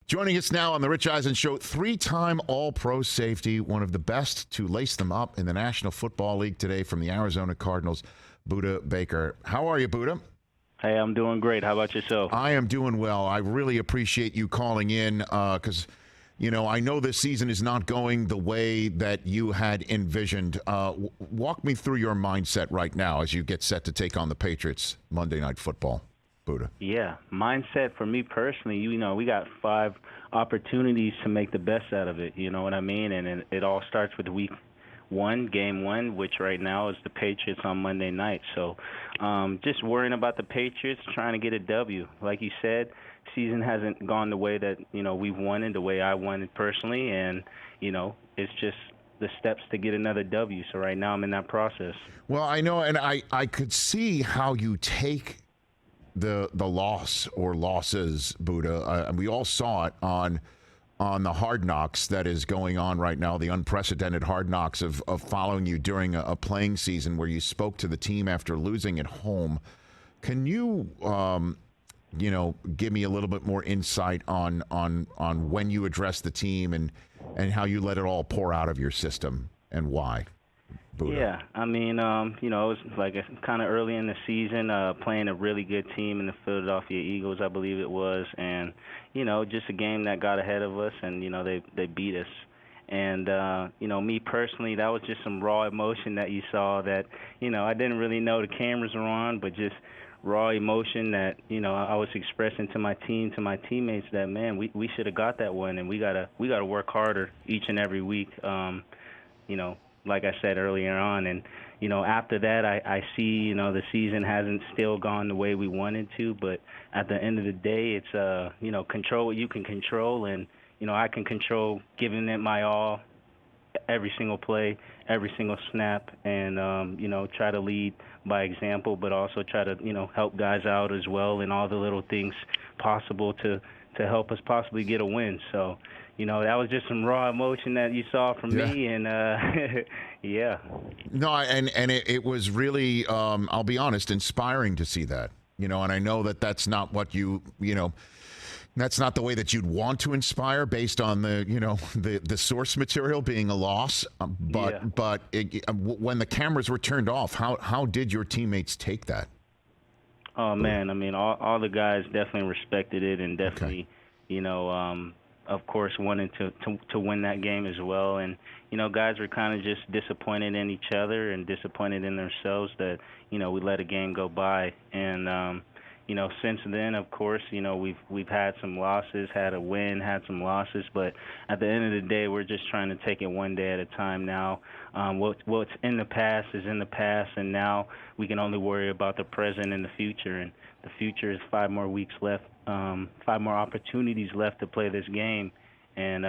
Joining us now on the Rich Eisen Show, three-time All-Pro safety, one of the best to lace them up in the National Football League today from the Arizona Cardinals, Budda Baker. How are you, Budda? Hey, I'm doing great. How about yourself? I am doing well. I really appreciate you calling in because, I know this season is not going the way that you had envisioned. Walk me through your mindset right now as you get set to take on the Patriots Monday Night Football. Budda. Yeah, mindset for me personally, we got 5 opportunities to make the best out of it, you know what I mean? And it all starts with week 1, game 1, which right now is the Patriots on Monday night. So just worrying about the Patriots, trying to get a W. Like you said, season hasn't gone the way that, we've wanted, the way I wanted personally, and, it's just the steps to get another W. So right now I'm in that process. Well, I know, and I could see how you take the loss or losses, Budda. We all saw it on the Hard Knocks that is going on right now, the unprecedented Hard Knocks of following you during a playing season where you spoke to the team after losing at home. Can you, give me a little bit more insight on when you addressed the team and how you let it all pour out of your system and why? Budda. Yeah, I mean, it was like kind of early in the season, playing a really good team in the Philadelphia Eagles, I believe it was, and just a game that got ahead of us, and they beat us. And me personally, that was just some raw emotion that you saw that I didn't really know the cameras were on, but just raw emotion that I was expressing to my team, to my teammates, that man, we should have got that one, and we gotta work harder each and every week. Like I said earlier on, and after that, I see the season hasn't still gone the way we wanted to, but at the end of the day, it's control what you can control, and I can control giving it my all every single play, every single snap, and try to lead by example, but also try to help guys out as well, and all the little things possible to help us possibly get a win. So that was just some raw emotion that you saw from me, and yeah. No, and it was really, I'll be honest, inspiring to see that. And I know that that's not what that's not the way that you'd want to inspire based on the source material being a loss. But when the cameras were turned off, how did your teammates take that? Oh man, I mean, all the guys definitely respected it, and definitely, of course, wanted to win that game as well. And guys were kind of just disappointed in each other and disappointed in themselves that we let a game go by. And since then, of course, we've had some losses, had a win, had some losses, but at the end of the day, we're just trying to take it one day at a time now. What's in the past is in the past, and now we can only worry about the present and the future. And the future is 5 more weeks left, 5 more opportunities left to play this game, and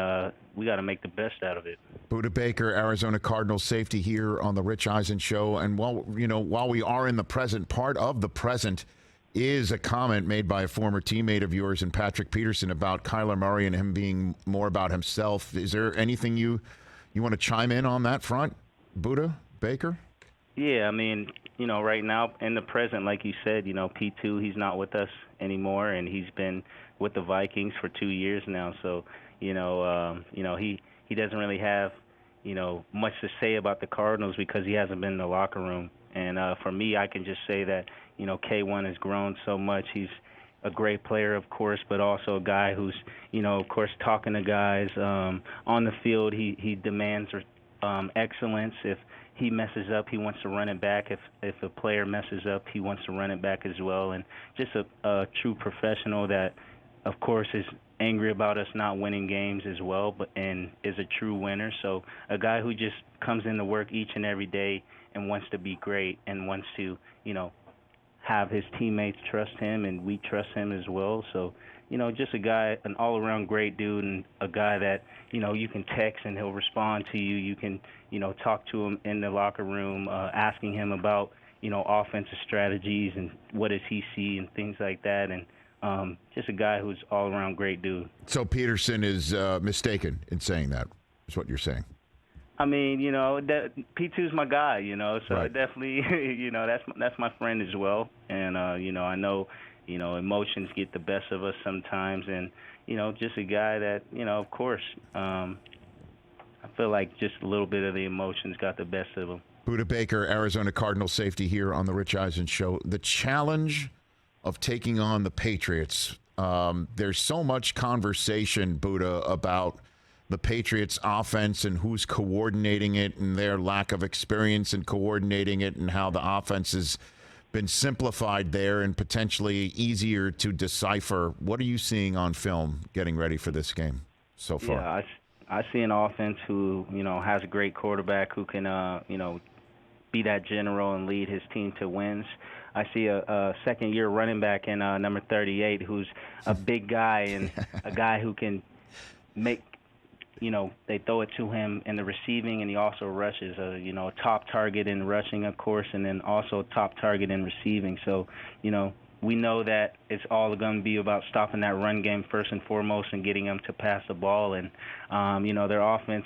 we got to make the best out of it. Budda Baker, Arizona Cardinals safety, here on the Rich Eisen Show. And while we are in the present, part of the present is a comment made by a former teammate of yours and Patrick Peterson about Kyler Murray and him being more about himself. Is there anything you want to chime in on that front, Budda Baker? Yeah, I mean, right now in the present, like you said, P2, he's not with us anymore, and he's been with the Vikings for 2 years now. So, he doesn't really have, much to say about the Cardinals because he hasn't been in the locker room. And for me, I can just say that, K1 has grown so much. He's a great player, of course, but also a guy who's, of course, talking to guys on the field. He demands excellence. If he messes up, he wants to run it back. If a player messes up, he wants to run it back as well. And just a true professional that, of course, is angry about us not winning games as well, and is a true winner. So a guy who just comes into work each and every day and wants to be great and wants to, have his teammates trust him, and we trust him as well. So, just a guy, an all-around great dude, and a guy that, you can text and he'll respond to you. You can, talk to him in the locker room, asking him about, offensive strategies and what does he see and things like that. And just a guy who's all-around great dude. So Peterson is mistaken in saying that, is what you're saying? I mean, P2's my guy, so right. Definitely, that's my friend as well. And, I know, emotions get the best of us sometimes. And, just a guy that, of course, I feel like just a little bit of the emotions got the best of him. Budda Baker, Arizona Cardinals safety here on the Rich Eisen Show. The challenge of taking on the Patriots. There's so much conversation, Budda, about the Patriots offense and who's coordinating it and their lack of experience in coordinating it and how the offense has been simplified there and potentially easier to decipher. What are you seeing on film getting ready for this game so far? Yeah, I see an offense who, has a great quarterback who can, be that general and lead his team to wins. I see a second-year running back in number 38 who's a big guy and a guy who can make, they throw it to him in the receiving, and he also rushes, a top target in rushing, of course, and then also top target in receiving. So, we know that it's all going to be about stopping that run game first and foremost and getting them to pass the ball. And, their offense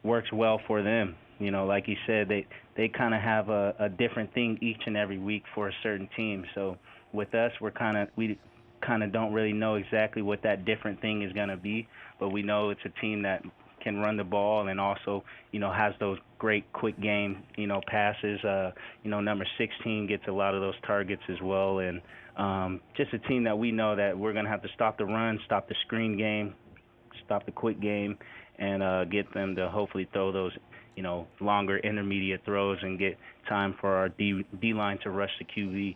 works well for them. Like you said, they kind of have a different thing each and every week for a certain team. So with us, we kind of don't really know exactly what that different thing is going to be, but we know it's a team that can run the ball and also, has those great quick game, passes. Number 16 gets a lot of those targets as well. And just a team that we know that we're going to have to stop the run, stop the screen game, stop the quick game, and get them to hopefully throw those, longer intermediate throws and get time for our D-line to rush the QB.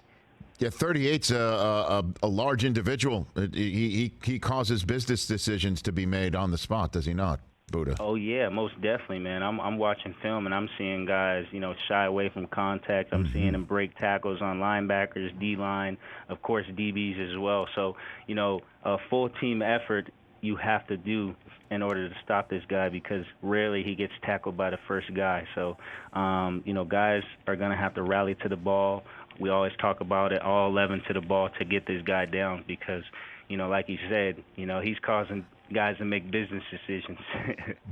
Yeah, 38's a large individual. He causes business decisions to be made on the spot, does he not, Budda? Oh yeah, most definitely, man. I'm watching film and I'm seeing guys, shy away from contact. I'm seeing them break tackles on linebackers, D-line, of course DBs as well. So, a full team effort you have to do in order to stop this guy because rarely he gets tackled by the first guy. So, guys are going to have to rally to the ball. We always talk about it, all 11 to the ball to get this guy down because, like you said, he's causing guys to make business decisions.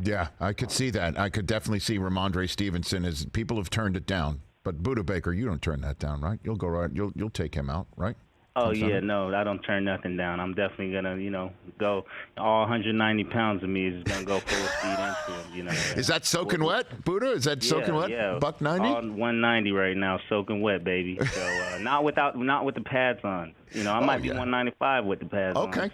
Yeah, I could see that. I could definitely see Ramondre Stevenson as people have turned it down. But Budda Baker, you don't turn that down, right? You'll go right. You'll take him out, right? Oh, yeah, no, I don't turn nothing down. I'm definitely going to, go. All 190 pounds of me is going to go full speed into him, Is that soaking wet, Budda? Is that soaking wet? Yeah. Buck 90? All 190 right now, soaking wet, baby. So not with the pads on. I might be 195 with the pads on. Okay,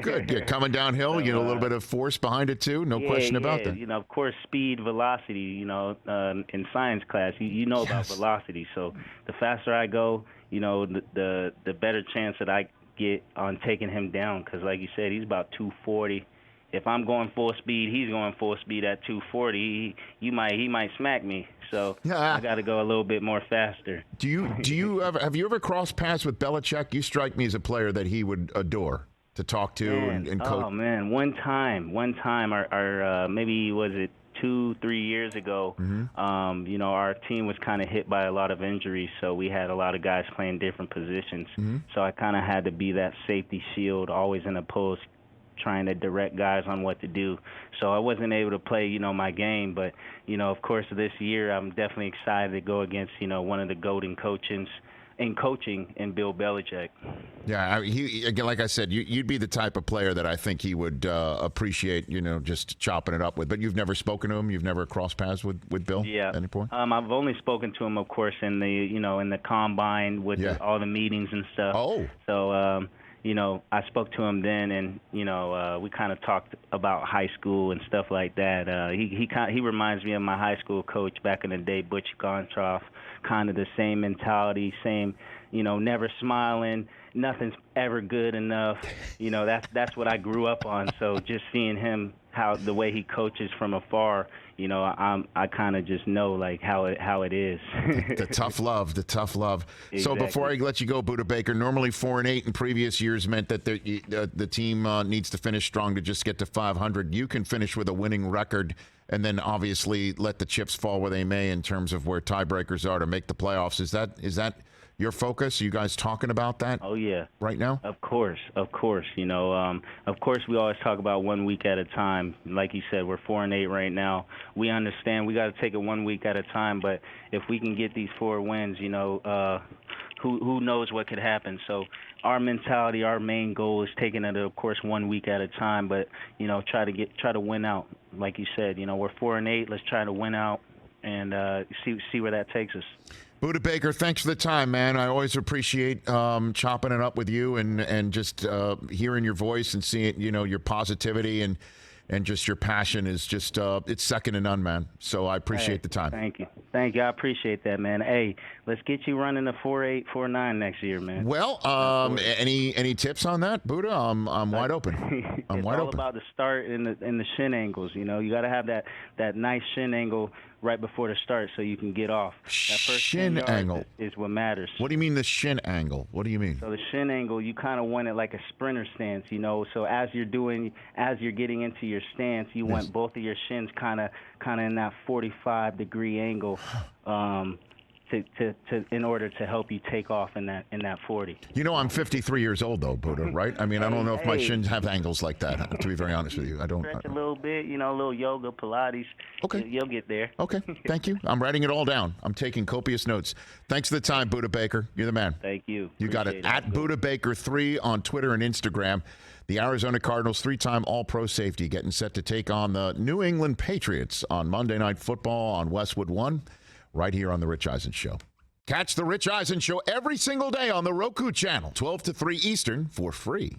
good. Yeah, coming downhill, so, a little bit of force behind it too. No question about that. Of course, speed, velocity. In science class, you know about velocity. So the faster I go, the better chance that I get on taking him down. Because like you said, he's about 240. If I'm going full speed, he's going full speed at 240. He might smack me. So I got to go a little bit more faster. Do you have you ever crossed paths with Belichick? You strike me as a player that he would adore to talk to and coach. Oh man, one time, our maybe was it 2-3 years ago. Our team was kind of hit by a lot of injuries, so we had a lot of guys playing different positions. So I kind of had to be that safety shield, always in a post, trying to direct guys on what to do. So I wasn't able to play, my game. But, of course, this year I'm definitely excited to go against, one of the golden coaches in coaching in Bill Belichick. Yeah, again, like I said, you'd be the type of player that I think he would appreciate, just chopping it up with. But you've never spoken to him? You've never crossed paths with Bill at any point? I've only spoken to him, of course, in the, in the combine with all the meetings and stuff. Oh. So, I spoke to him then, and we kind of talked about high school and stuff like that. He reminds me of my high school coach back in the day, Butch Gontroff. Kind of the same mentality, same, never smiling, nothing's ever good enough. That's what I grew up on. So just seeing him, the way he coaches from afar, I kind of just know like how it is. the tough love. Exactly. So before I let you go, Budda Baker, normally 4-8 in previous years meant that the team needs to finish strong to just get to 500. You can finish with a winning record and then obviously let the chips fall where they may in terms of where tiebreakers are to make the playoffs. Is that your focus? Are you guys talking about that? Oh yeah. Right now? Of course. Of course, we always talk about 1 week at a time. Like you said, we're 4-8 right now. We understand we got to take it 1 week at a time. But if we can get these 4 wins, who knows what could happen. So our mentality, our main goal is taking it, of course, 1 week at a time. But try to win out. Like you said, we're 4-8. Let's try to win out and see where that takes us. Budda Baker, thanks for the time, man. I always appreciate chopping it up with you and just hearing your voice and seeing, your positivity and just your passion is just, it's second to none, man. So I appreciate the time. Thank you. I appreciate that, man. Hey, let's get you running a 4.8, 4.9 next year, man. Well, any tips on that, Budda? I'm wide open. I'm wide open. It's all about the start and the shin angles. You got to have that nice shin angle right before the start so you can get off. That first shin angle is what matters. What do you mean the shin angle? What do you mean? So the shin angle, you kind of want it like a sprinter stance, So as you're getting into your stance, you want both of your shins kind of in that 45-degree angle. In order to help you take off in that 40. I'm 53 years old though, Budda, right? I mean, I don't know if my shins have angles like that. To be very honest with you, I don't. Stretch a little bit, a little yoga, Pilates. Okay, you'll get there. Okay, thank you. I'm writing it all down. I'm taking copious notes. Thanks for the time, Budda Baker. You're the man. Thank you. You got it. At Budda Baker 3 on Twitter and Instagram. The Arizona Cardinals, 3-time All-Pro safety, getting set to take on the New England Patriots on Monday Night Football on Westwood 1. Right here on The Rich Eisen Show. Catch The Rich Eisen Show every single day on the Roku channel, 12 to 3 Eastern, for free.